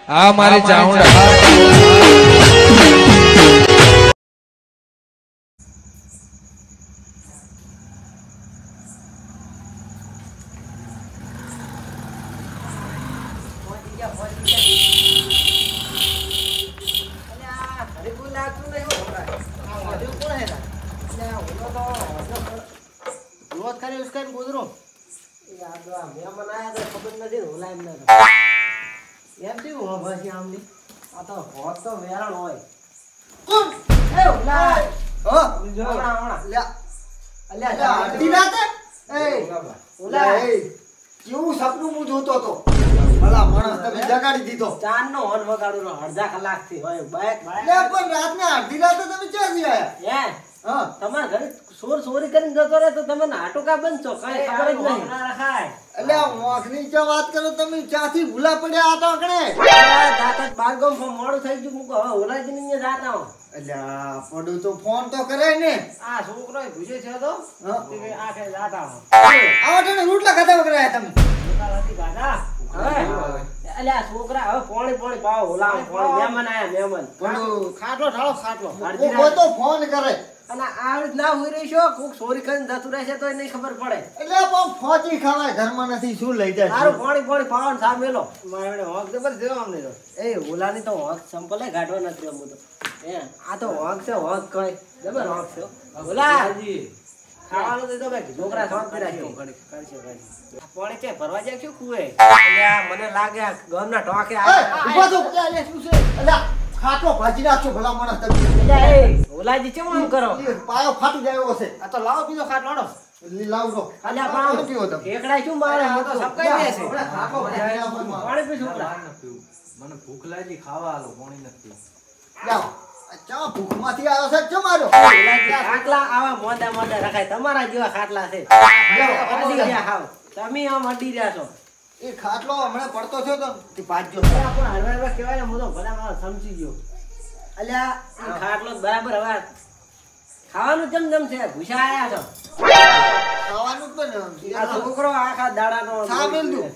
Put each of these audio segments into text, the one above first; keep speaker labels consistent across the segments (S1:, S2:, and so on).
S1: આ મારી ચાઉંડા
S2: કેવું સપનું હું જોતો હતો ભલા માણસ તમે જગાડી દીધો
S3: ચાર નો હોન વગાડું અડધા કલાક થી હોય બાઈક
S2: પણ રાતના અડધી રાતે તમે ક્યાંથી આયા હા
S3: તમારા ઘરે ચોરી કરીને જતો રહે તો તમે નાટોકા બનશો કઈ ખબર જ નહીં રખાય
S2: એટલે મોખની ચા વાત કરો તમે ચાથી ભૂલા પડ્યા હતા કણે
S3: દાતા બારગામ મોડું થઈ ગયું મુકો હવે ઓલાજી ને જાતા હો
S2: અલ્યા પડું તો ફોન તો કરે ને
S3: આ છોકરો ભૂજે છે તો આખે જાતા હો
S2: આવા રોટલા ખાતા વગર તમે
S3: દાદા અલ્યા છોકરા હવે પોણી પાવ ઓલા પોણી મહેમાન આયા મહેમાન
S2: પડું
S3: ખાટલો ઢાળો ખાટલો
S2: કોઈ તો ફોન કરે
S3: અને આ ના હોઈ રહી છો કોક ચોરી કરીને જતું રહેશે તો નહીં ખબર પડે
S2: એટલે પણ ફોજી ખાવાય ઘરમાં નથી શું લઈ જાય
S3: સારું પોણી પાવન સા મેલો મારે હોક જબર દેવો અમને તો એ ઓલાની તો હોક સંપલે ગાઢવા નથી અમુ તો આ તો હોક છે હોક કઈ જબર હોક છે ઓલાજી ખાવાનું તો ભાઈ છોકરા શાંતિ રાખજો કરશે પોણી કે ભરવા જાય શું કુએ એટલે મને લાગે ગામના ટોકે
S2: ઉભા તો શું છે અલ્યા ખાટલો ભાજી નાખજો ભલા માણસ તમે
S3: એટલે એ ઓલાજી કેમ આમ કરો
S2: પાયો ફાટી જાય એવો છે
S3: આ તો લાવો બીજો ખાટલો આનો
S2: લાવજો
S3: અલ્યા પાવ
S2: પીવો તમે
S3: એકડા શું મારે હું તો સબકાઈ દે છે
S2: ખાટલો ભાજી નાખો
S3: પાણી પીશું
S1: મને ભૂખ લાગી ખાવા આલો પાણી નથી
S2: લાવ ચા ભૂખમાંથી આવ્યો છે ચમ આવ્યો
S3: ખાટલા આવા મોડા રખાય તમારા જેવા ખાટલા છે અડી રહ્યા હાવ તમે આમ અડી રહ્યા છો
S2: એ ખાટલો હમણે પડતો છે તો તે પાજો
S3: પણ હળવા કહેવાય ને હું તો ભલા સમજી ગયો અલ્યા એ ખાટલો બરાબર હવે ખાવાનું જમ છે ભૂસા આયા છો
S2: ખાવાનું જ બને
S3: આ છોકરો આખા દાડાનો
S2: ચા મેલ દઉં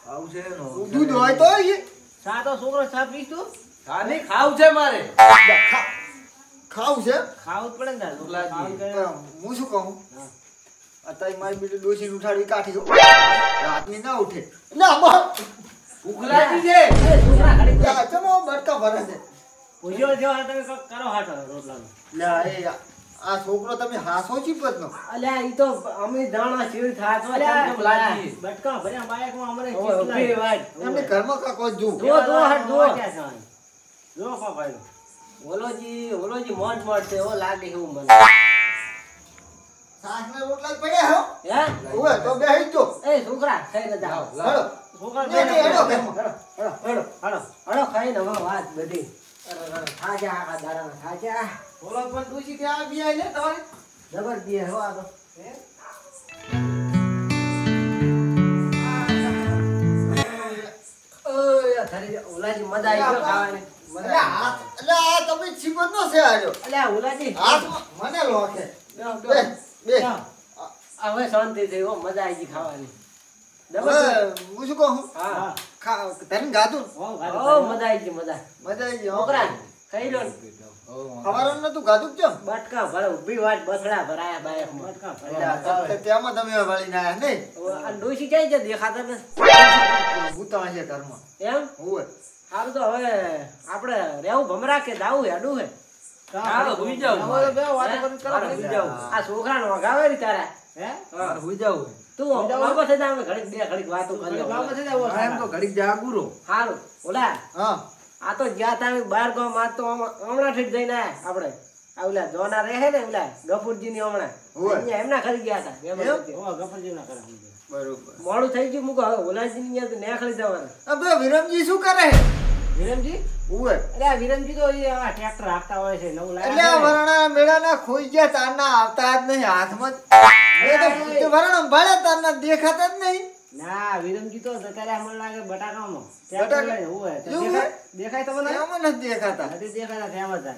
S1: આવું છે નો
S2: દૂધ હોય તો એ
S3: ચા તો છોકરો ચા પીશ તું
S1: ખાલી ખાવ છે મારે
S2: ખાવું છે
S3: ખાવું જ પડે ને
S2: હું શું કહું અત્યારે મારી બેટી ડોસી ઉઠાડી કાઢી દો રાતની ના ઉઠે ના
S1: ભૂખ લાગી છે
S3: છોકરા ઘડી
S2: ચમો બટકા ભરે છે
S3: પૂછ્યો જો આ તમે કરો હાટો રોટલાનો
S2: લે એ આ છોકરો તમે હાસો ચીપત નો
S3: અલ્યા ઈ તો અમે દાણા ચીડ થાતો કેમ લાગી બટકા ભર્યા બાઈકમાં અમને કેટલી વાત
S2: એમને ઘરમાં કાકો જો
S3: દો હટ દો જો કો ભાઈ ઓલોજી મોજ છે ઓ લાગે હું મને
S2: સાસના રોટલા પડ્યા હો
S3: હે
S2: ઓય તો બેહી જો
S3: એ છોકરા ખાઈને જાઓ
S2: હળો
S3: છોકરા
S2: ને હેડો ઘરમાં
S3: હળો ખાઈને હવે વાત બધી થાજા આખા દાડાના થાજા
S2: બોલો પણ ડોસી ત્યાં બિયા લે તમારે
S3: જબર દીએ હો આ તો ઓય થારી ઓલાજી મજા આવી ગયો ખાવાની
S2: એટલે આ તમે ચીપત નો છે આજો
S3: અલ્યા ઓલાજી
S2: હાથ મને લોખે બે
S3: હવે શાંતિ થઈ હો મજા આવી ગઈ ખાવાની
S2: હવે હું શું કહું
S3: હા
S2: તને ગાતું
S3: ઓ મજા આવી ગઈ મજા
S2: આવી ગઈ
S3: છોકરા ખાઈ લો
S2: ખબર નતું ગાતું કેમ
S3: બટકા ભરે ઉભી વાટ બસડા ભરાયા બાયક બટકા ભર્યા
S2: તેમાં તમે વાળી ના નહીં
S3: આ ડોસી જાય છે દેખાતા ને
S2: ભૂતા છે ઘરમાં
S3: એમ
S2: હોય
S3: હારું તો હવે આપણે રેવું ભમરા કે દાવું હેડું હે
S1: ચાલો હુઈ જાવ
S3: આ છોકરાનો વગાવે રી તારા હે
S1: હુઈ જાવ
S3: તું બાબા થઈ જા ઘડીક બે ઘડીક વાતો કરી બાબા થઈ જા
S1: એમ તો ઘડીક જાગુરો
S3: હારું ઓલા
S2: હા
S3: આ તો જ્યાં તા બાર ગામ માં તો હમણાં ઠીક જઈને આયા આપણે આ ઓલા જોના રહે ને ઓલા ગફુરજી ની હમણાં અહીંયા એમના ખરી ગયા હતા ગફુરજી ના કરે
S2: બરોબર
S3: મોડું થઈ ગયું મુકો હવે ઓલાજી ની ત્યાં નેખળી જવાનું
S2: અબે વિરમજી શું કરે
S3: વિરમજી
S2: ઓય
S3: અરે આ વિરમજી તો એ આ ટ્રેક્ટર આપતા હોય છે નવું લાગે
S2: એટલે આ વરણા મેળાના ખોઈ ગયા તારના આવતા જ નહીં હાથમાં એ તો વરણા ભાળે તારના દેખાતા જ નહીં
S3: ના વિરમજી તો અત્યારે મને લાગે બટાકામાં
S2: બટાકા
S3: હોય દેખાય તો મને
S2: એમાં નથી દેખાતા
S3: નથી દેખાતા તેમ જ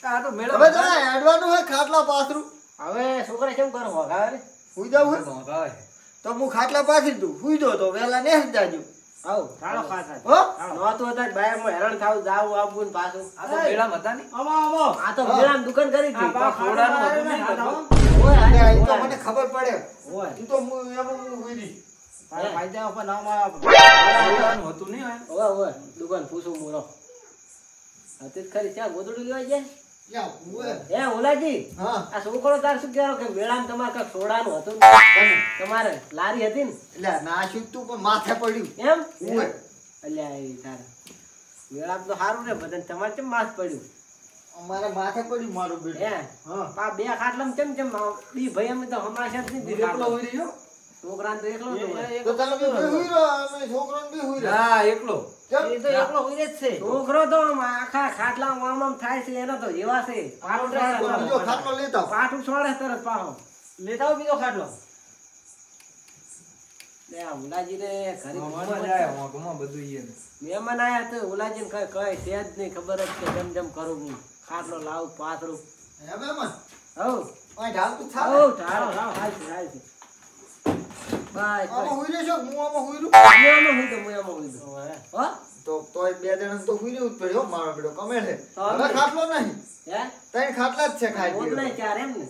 S1: આ તો મેળો
S2: હવે જરા હેડવાનું હોય ખાટલા પાથરું
S3: હવે છોકરા કેમ કરો વગાવે
S2: હુઈ જાવ હોય
S1: મોગાવે
S2: તો હું ખાટલા પાથરી દઉં હુઈ દો તો વેલા ને જાજો
S3: આવ ચાલો ખાસા
S2: હો
S3: નહોતું હતા બાયમાં હેરાન થાવ જાવું આવવું ને પાછું
S1: આ તો મેળામાં હતા ને
S3: આ તો મેળામાં દુકાન કરી હતી
S1: સોડાનું હતું નહીં બધું.
S3: ઓય
S2: અરે આ
S3: હાજી,
S2: તો
S3: ઓય.
S2: મને ખબર પડે
S3: ઓય
S2: ઈ તો હું એમાં હું ઉઈરી
S3: તારા ફાયદા ઉપર નામ આવે
S1: સોડાનું હતું નહીં હોય.
S3: ઓય ઓય દુકાન પૂછું મોરો હતી જ ખરી ત્યાં ગોદડું લેવા જાય
S2: યા ઓય
S3: એ ઓલાજી
S2: હા
S3: આ છોકરો તાર શું કહેવાનો કે મેળામાં તમારે કાંઈક સોડાનું હતું
S2: અને
S3: તમારે લારી હતી ને
S2: એટલે નાશ્યું તું પણ માથે પડ્યું
S3: એમ
S2: ઓય
S3: અલ્યા એ તારા મેળામાં તો સારું ને બધાને તમારે કેમ માસ પડ્યું
S2: અમારે માથે પડ્યું મારું બેટું
S3: હે
S2: હા
S3: પા બે ખાટલામાં કેમ કેમ બી ભાઈ અમે તો હમણાં જ નહીં
S1: એકલો
S3: દીધો
S1: હોય રહ્યો?
S3: છોકરાને તો એકલો જ હોય.
S2: તો તમે બી હુઈ રહો અમે છોકરાને બી હુઈ રહો
S1: હા એકલો.
S2: કેમ
S3: એ તો એકલો હોય જ છે છોકરો તો આમ આખા ખાટલામાં આમ આમ થાય છે એનો તો જેવા છે પાટું
S2: તો બીજો
S3: છોડે
S2: ખાટલો લેતા આવો.
S3: પાટું છોડે તરત પાહો લેતા આવો બીજો ખાટલો લે આ ઉલાજીને ઘરે
S1: મહેમાન આયા, વાંકમાં બધું ઈ એને.
S3: મહેમાન આયા તો ઉલાજીને કઈ કઈ છે જ નહીં ખબર જ કે જેમ જેમ કરું હું ખાટલો લાવું પાથરું
S2: હે મહેમાન
S3: હવ
S2: ઓય ઢાલતું થાવ
S3: હવ ઢાળો હાલશે બાય
S2: આમાં હુઈ રહ્યો છો હું આમાં હુઈ રહ્યો
S3: મુયામાં હું તો મુયામાં હું તો હો
S2: તો તોય બે જણા તો હુઈ રહ્યું જ પડ્યો મારો બેટો કમે છે
S3: તો
S2: હવે ખાટલો નહીં
S3: હે
S2: ત્રણ ખાટલા જ છે ખાઈ
S3: ઓદના ચાર એમ ને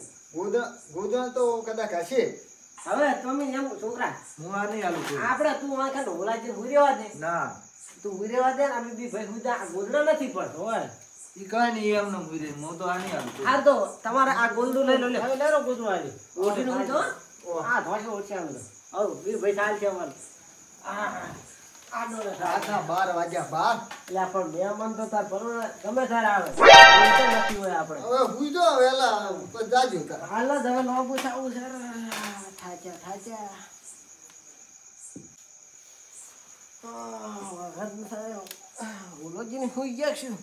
S2: ગોદા તો કદાચ હશે
S3: હવે તમે એમ છોકરા
S1: હું આ નહીં આલું કોઈ.
S3: આપણે તું આ ખાને ઓલાજી હુરેવા દે
S1: ના
S3: તું હુરેવા દે ને અમે બી ભાઈ હુદા ગોદડા નથી પડતો હોય
S1: ઈ કાંઈ નહીં એમને હું રહી. હું તો આ નહીં આલું કોઈ.
S3: આ તો તમારે આ ગોદડું લઈ લો લે હવે લેરો ગોદડું આલી ઓઢીને હું તો આ ધોશે ઓછે આમ હવ બી ભાઈ ચાલ છે અમારે આ ડોલે
S2: રાતના 12 વાગ્યા બાર
S3: એટલે પણ મહેમાન તો તાર પરોણા ગમે તારે આવે એવું તો નથી હોય આપણે
S2: હવે હુઈ જો વેલા ઉપર જાજો તાર
S3: હાલ જ હવે નો પૂછાવું છે થાચા થાચા ઓલોજીને હોઈ ગયા છું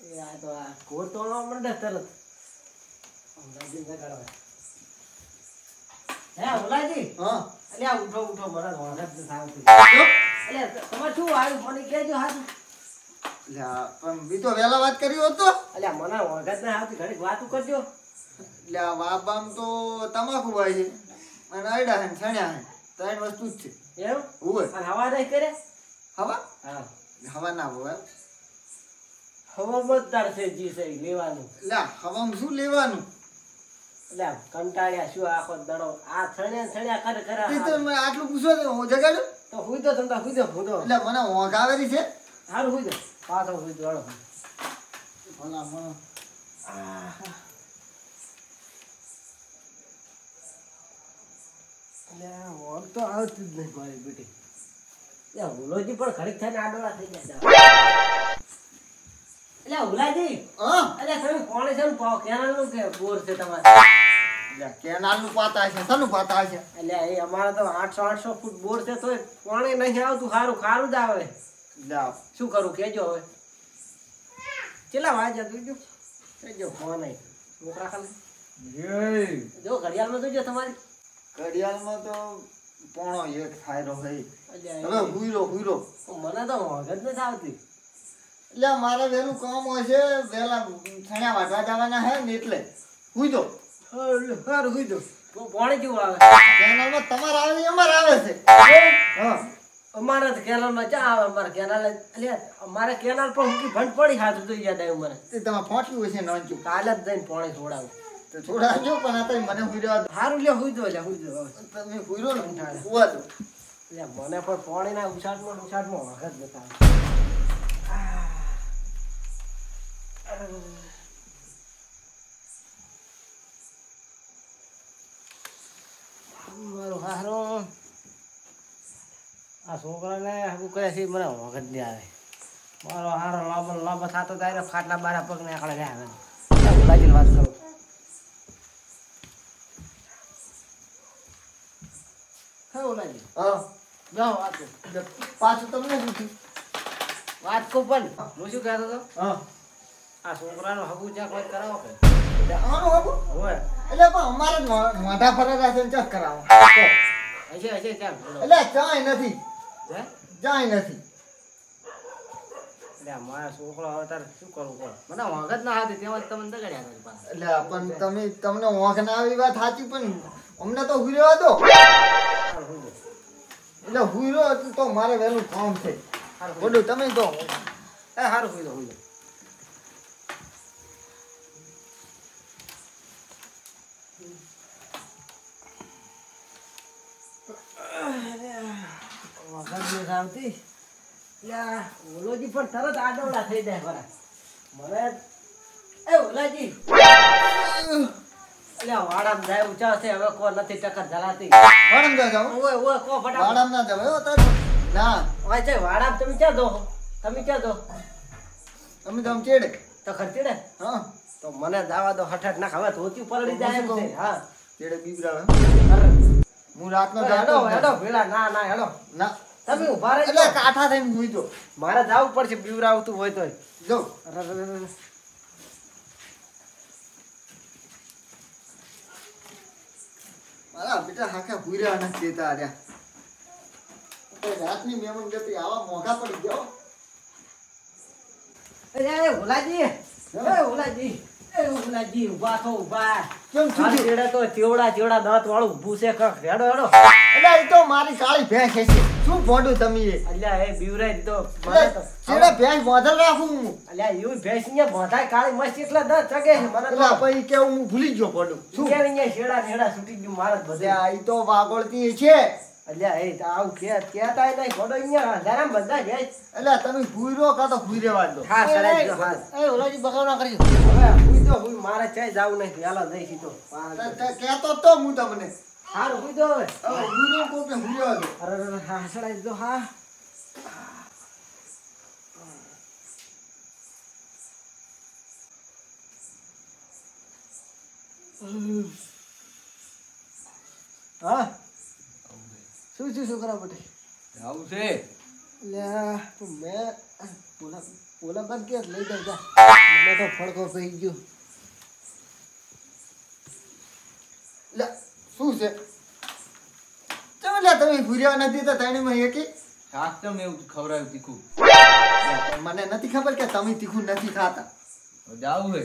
S3: એ આ તો આ ઘોર તોડવા માંડે તરત ઓલાજીને જગાડવા હે ઓલાજી
S2: હા
S3: અલ્યા ઉઠો ઉઠો મને વાંધા જ નથી આવતી
S2: જો.
S3: અલ્યા તમારે શું આવ્યું મને કહેજો હાથ
S2: લ્યા, પણ બી તો વેલા વાત કરી હોત તો
S3: અલ્યા મને વાંધા જ નહીં આવતી ઘડીક વાતું કરજો
S2: લ્યા વાબામ તો તમાકુ ભાઈ છે અને આયડા હે ને છણ્યા હે ત્રણ વસ્તુ જ છે
S3: એમ
S2: હોય
S3: અને હવા નહીં કરે
S2: હવા
S3: હા
S2: હવા ના હોય
S3: હવા મતદાર છે જી છે ઈ લેવાનું
S2: લ્યા હવામાં શું લેવાનું
S3: અલ્યા કંટાળ્યા શું આખો દડો આ છણ્યા કરે કરે
S2: તે તો મને આટલું પૂછો તો હું જગાડું
S3: તો હુઈ દો તમે હુઈ દો હું તો
S2: એટલે મને ઊંઘ આવેલી છે
S3: સારું હુઈ દો પાછો હુઈ દો હળો.
S2: ભલા મને
S3: અલ્યા ઊંઘ તો આવતી જ નહીં મારી બેટી અલ્યા હુલોજી પણ ઘડીક થઈને આડોળા થઈ ગયા અલ્યા હુલાજી
S2: હા
S3: અલ્યા તમે કોણે છે ને પાવ કેનાલનું કે બોર છે તમારે
S2: લ્યા કેનાલનું પાતા છે શાનું પાતા છે
S3: અલ્યા એ અમારે તો 800 ફૂટ બોર છે તોય પાણી નહીં આવતું ખારું ખારું જ આવે
S2: લ્યા
S3: શું કરું કેજો હવે કેટલા વાગ્યા જોજો કેજો ફોન નહીં છોકરા ખાલી
S1: એય,
S3: જો ઘડિયાળમાં જોજો તમારી
S2: ઘડિયાળમાં તો પોણો એક થાય રહો હે
S3: અલ્યા
S2: હવે હુઈરો હુઈરો
S3: મને તો ઊંઘ જ નથી આવતી
S2: એટલે મારે વહેલું કામ હોય છે વહેલા છણ્યા વાટવા જવાના હે ને એટલે હુઈ દો
S3: સારું હુઈ દો પાણી કેવું આવે
S2: કેનાલમાં તમારે આવે ને અમારે આવે છે હા
S3: અમારે તો કેનાલમાં ચા આવે અમારે કેનાલ અલ્યા અમારે કેનાલ પર હુકી ભંડ પડી હાથ તો યાદ આવ્યું મને
S2: તે તમે પહોંચ્યું હશે નાંચું
S3: કાલે જ જઈને પાણી છોડાવું
S2: તો છોડાજો પણ આ તો મને હુઈરો
S3: સારું લ્યો હુઈ દો લ્યા હુઈ દો હવે.
S2: તમે હુઈરો ને હુવા દો
S3: એટલે મને પણ પાણીના ઉછાટમાં ઊંઘ જ નથી આવતી. મારો હારો આ છોકરાને હું કહે છે મને ઊંઘ જ નહીં આવે મારો હારો લાંબો લાંબો થતો થાય ને ખાટલા બારા પગ ને આકડે આવે ભુલાજીને વાત કરું હે ઓલાજી
S2: હા
S3: જાઓ વાત કરો.
S2: પાછું તમને પૂછ્યું
S3: વાત કો પણ હું શું કહેતો હતો
S2: હા
S3: આ છોકરાનો હગું ચા કોઈ કરાવો કે
S2: એટલે આનું હતું
S3: હોય
S2: એટલે પણ અમારે મોઢા ફરેલા છે ચેક કરાવો
S3: હશે ચાલ બોલો
S2: એટલે ચાય નથી
S3: હે
S2: ચાય નથી
S3: એટલે મારા છોકરો હવે તારે શું કરવું કહો મને ઊંઘ જ ના હતી તેમાં જ તમને દગડ્યા કરી પાછા
S2: એટલે પણ તમને ઊંઘ ના આવી વાત સાચી પણ અમને તો હુઈ રહેવા દો
S3: ચાલ, હુઈ જાઓ.
S2: એટલે હુઈ રહ્યો તો મારે વહેલું કામ છે બોલું તમે તો
S3: એ હારું હુઈ જાઓ. વગર નથી આવતી. યા ઓલોજી પણ તરત આડવડા થઈ જાય ખરા. મને એ ઓલાજી અલ્યા વાડામાં જાય ઊંચા છે હવે કોઈ નથી ટક્કર ધરાતી.
S2: વાડામાં જા જાઓ
S3: ઓય ઓય કો ફટાફટ.
S2: વાડામાં ના જવાય હો તારે ના
S3: ઓય છે વાડામાં તમે ક્યાં દો? તમે ક્યાં દો?
S2: તમે તો આમ ચેડે
S3: તો ખર્ચી ને
S2: હા
S3: તો મને દાવા દો હઠાટ નાખ હવે ધોતી પલળી જાય એમ છે. હા
S2: ચેડે બીબરાવે
S3: અરે
S2: હું રાતનો
S3: હેડો
S2: જાતો
S3: હેડો ભેળા ના ના હેડો
S2: ના
S3: તમે ઉભા રહી
S2: એટલે કાઠા થઈને હુઈ જો
S3: મારે જવું પડશે બીવરાવતું હોય તોય.
S2: જો
S3: અરે અરે અરે.
S2: મારા બેટા હાકા હુઈ રહ્યા નથી દેતા આર્યા રાતની મહેમાન ગતિ આવા મોંઘા પડી ગયો
S3: એ ઓલાજી એ ઓલાજી એ ઓલાજી ઉભા થો ઉભા.
S2: કેમ
S3: આ
S2: શું
S3: ચેડે તો ચેવડા ચેવડા દાંત વાળું ઊભું છે કક હેડો હેડો.
S2: એટલે એ તો મારી કાળી ભેંસ છે શું ભોંડું તમે એ
S3: અલ્યા એ બીવરાઈ દીધો મને તો.
S2: ચેડે ભેંસ મોઢલ રાખું હું
S3: અલ્યા એવું ભેંસ ને બોધાય કાળી મસ્ત એટલા દાંત ચગે છે મને
S2: એટલે
S3: તો.
S2: પછી કેવું હું ભૂલી ગયો ભોંડું
S3: શું કે અહીંયા શેડા નેડા છૂટી ગયું મારે જ બધે.
S2: આ ઈ તો વાગોળતી છે
S3: અલ્યા એ તો આવું કહેતા નહીં ખોડો અહીંયા હજારામ બધા જાય.
S2: એટલે તમે ભૂઈ રહો કાં તો ભૂઈ રહેવા દો
S3: હા સરાઈ દો હા.
S2: એ ઓલાજી બગાવ ના કરજો
S3: હવે હુઈ દો હુઈ મારે ચાય જાવું નહીં હાલો જઈ સીધો.
S2: કહેતો તો હું તમને
S3: હારું હુઈ દો હવે.
S2: ભૂઈ રહો કોક ને ભૂઈ રહેવા દો
S3: અરે અરે હા સડાઈ દો હા. હા શું કરા બટે
S1: આવું છે
S3: લ્યા તો મેં ઓલા બંધ કે લઈ જાઉં જા મને તો ફડકો પડી ગયો.
S2: લે શું છે તમે લે તમે ભૂઈ રહેવા નથી તો તાણીમાં એકી
S1: શાક તો મેં ખવડાવ્યું તીખું
S2: મને નથી ખબર કે તમે તીખું નથી ખાતા
S1: જાવું હે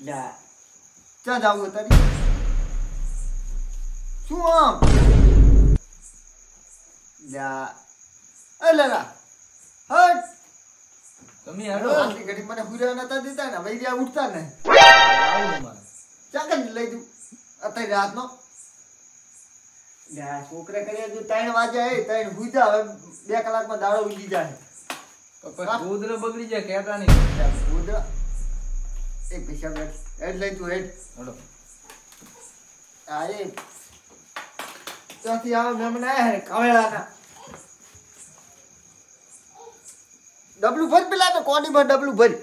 S3: લ્યા
S2: ક્યાં જાવું તારી શું આમ યા એ લેલા હટ
S1: તમે હેડો
S2: આટલી ઘડી મને ભૂર્યા નતા દીધા ને વૈર્યા ઉઠતા ને
S1: જાવું મારે
S2: ચાકન લઈ દઉં અત્યારે રાતનો
S3: લ્યા
S2: છોકરે કરી હજુ 3 વાગ્યા એ 3 ભૂજા હવે 2 કલાકમાં દાડો ઉગી જાય
S1: પછી ગોદરે બગડી જાય કહેતા નહીં
S2: ભૂદરા એક પૈસા બેઠ હેડ લઈ તું હેડ
S1: હેડો
S2: આ એ ત્યાંથી આવે મહેમાન આયા હે કાવેળાના ડબલું ભર પેલા તો કોની ભર ડબલું ભર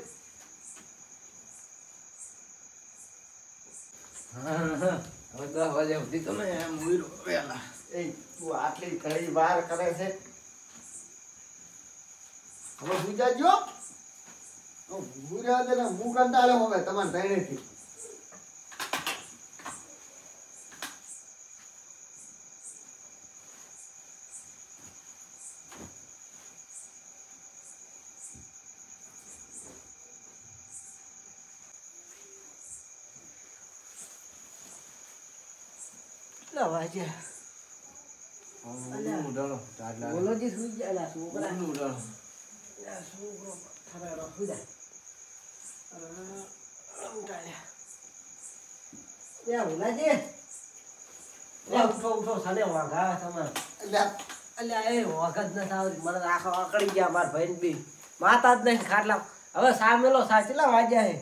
S1: હવે 10 વાગ્યા સુધી તમે એમ ઉઈ રહો વહેલા
S2: એ તું આટલી ઘડી વાર કરે છે હવે ભૂજા જો ભૂજા દે ને હું કંટાળ્યો હવે તમારે ધૈણેથી
S3: વાજ્યા
S1: ઉડાડો ચાટલા
S3: બોલોજી સુઈ ગયા લા છોકરા
S1: ઉડાડો
S3: લ્યા છોકરો ખરા સુઈ જાય ઉઠાડ્યા લ્યા ઓલાજી લ્યા ઉઠો ઉઠો સડે વાઘા તમારે
S2: એટલે
S3: અલ્યા એ વખત ન આવતી મને તો આખો અકડી ગયા માર ભાઈ બી માતા જ નહીં ખાટલા હવે સામેલો સાચલા વાજ્યા હે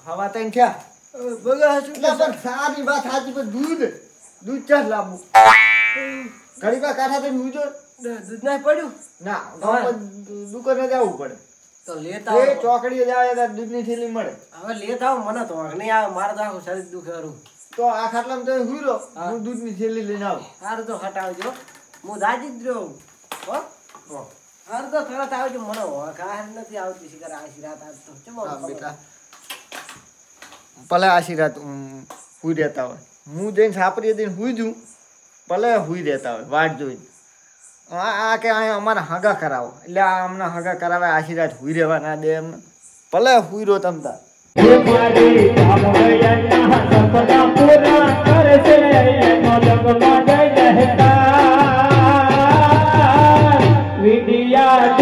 S2: હવા તઈ થયા
S3: બગા શું
S2: એટલે પણ સારી વાત સાચી પણ દૂધ ચાલ લાવવું ઘડી વાર કાઠા થઈને ઉજો
S3: દૂધ ના પડ્યું
S2: ના ગામમાં દુકાને જવું પડે
S3: તો લેતા
S2: એ
S3: આવો.
S2: ચોકડીએ જાય ત્યારે દૂધની થેલી મળે
S3: હવે લેતા આવો મને તો વાંક નહીં આવે મારે તો આખું શરીર દુખે કરું
S2: તો આ ખાટલામાં તમે હુઈ
S3: હા.
S2: હું દૂધની થેલી લઈને આવું
S3: સારું તો હટાવજો હું દાજી જ રહ્યો હો સારું તો તરત આવજો મને વાંક આ નથી આવતી શિકાર આશીર્વાદ આપતો ચમો
S2: હા, બેટા ભલે આશીર્વાદ હુઈ રહેતા હોય હું જઈને સાપરી દઈને હુઈ જઉં ભલે હુઈ રહેતા હોય વાટ જોઈને આ કે અહીંયા અમારા હગા કરાવો એટલે આ અમને હગા કરાવે આશીર્વાદ હુઈ રહેવા ના દે એમને ભલે હુઈ રહો તમ તાર
S4: પૂરા કરશે જગમાં જય જયકાર યાદ